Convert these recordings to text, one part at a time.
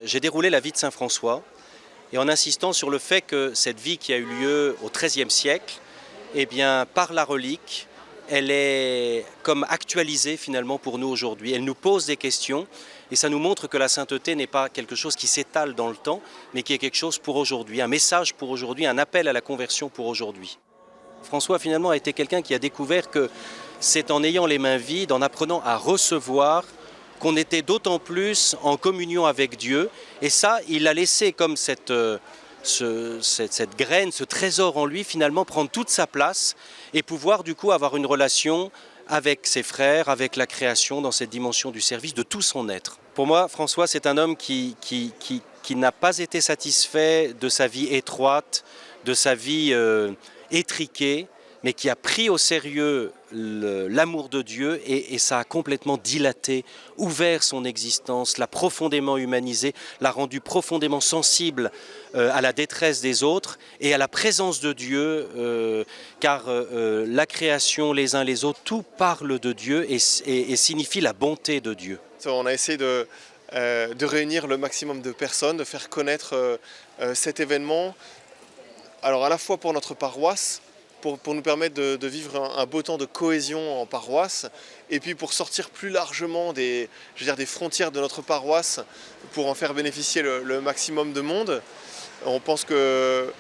J'ai déroulé la vie de saint François et en insistant sur le fait que cette vie qui a eu lieu au XIIIe siècle, eh bien, par la relique, elle est comme actualisée finalement pour nous aujourd'hui. Elle nous pose des questions et ça nous montre que la sainteté n'est pas quelque chose qui s'étale dans le temps, mais qui est quelque chose pour aujourd'hui, un message pour aujourd'hui, un appel à la conversion pour aujourd'hui. François finalement a été quelqu'un qui a découvert que c'est en ayant les mains vides, en apprenant à recevoir, qu'on était d'autant plus en communion avec Dieu. Et ça, il a laissé comme cette graine, ce trésor en lui, finalement prendre toute sa place et pouvoir du coup avoir une relation avec ses frères, avec la création, dans cette dimension du service de tout son être. Pour moi, François, c'est un homme qui n'a pas été satisfait de sa vie étroite, de sa vie étriquée, mais qui a pris au sérieux l'amour de Dieu et ça a complètement dilaté, ouvert son existence, l'a profondément humanisé, l'a rendu profondément sensible à la détresse des autres et à la présence de Dieu, car la création, les uns les autres, tout parle de Dieu et signifie la bonté de Dieu. On a essayé de réunir le maximum de personnes, de faire connaître cet événement, alors à la fois pour notre paroisse, pour nous permettre de vivre un beau temps de cohésion en paroisse, et puis pour sortir plus largement des frontières de notre paroisse, pour en faire bénéficier le maximum de monde. On pense que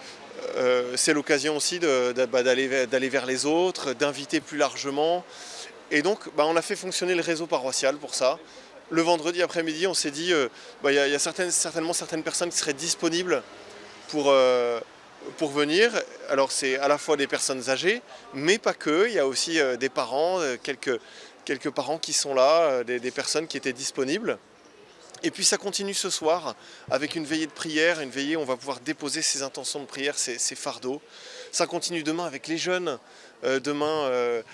c'est l'occasion aussi d'aller vers les autres, d'inviter plus largement. Et donc on a fait fonctionner le réseau paroissial pour ça. Le vendredi après-midi, on s'est dit il y a certainement certaines personnes qui seraient disponibles pour venir. Alors c'est à la fois des personnes âgées, mais pas que. Il y a aussi des parents, quelques parents qui sont là, des personnes qui étaient disponibles. Et puis ça continue ce soir avec une veillée de prière, une veillée où on va pouvoir déposer ses intentions de prière, ses fardeaux. Ça continue demain avec les jeunes. Demain,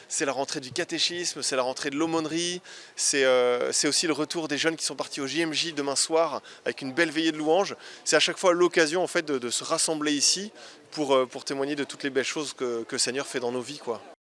c'est la rentrée du catéchisme, c'est la rentrée de l'aumônerie, c'est aussi le retour des jeunes qui sont partis au JMJ demain soir avec une belle veillée de louanges. C'est à chaque fois l'occasion en fait, de se rassembler ici pour témoigner de toutes les belles choses que le Seigneur fait dans nos vies, quoi.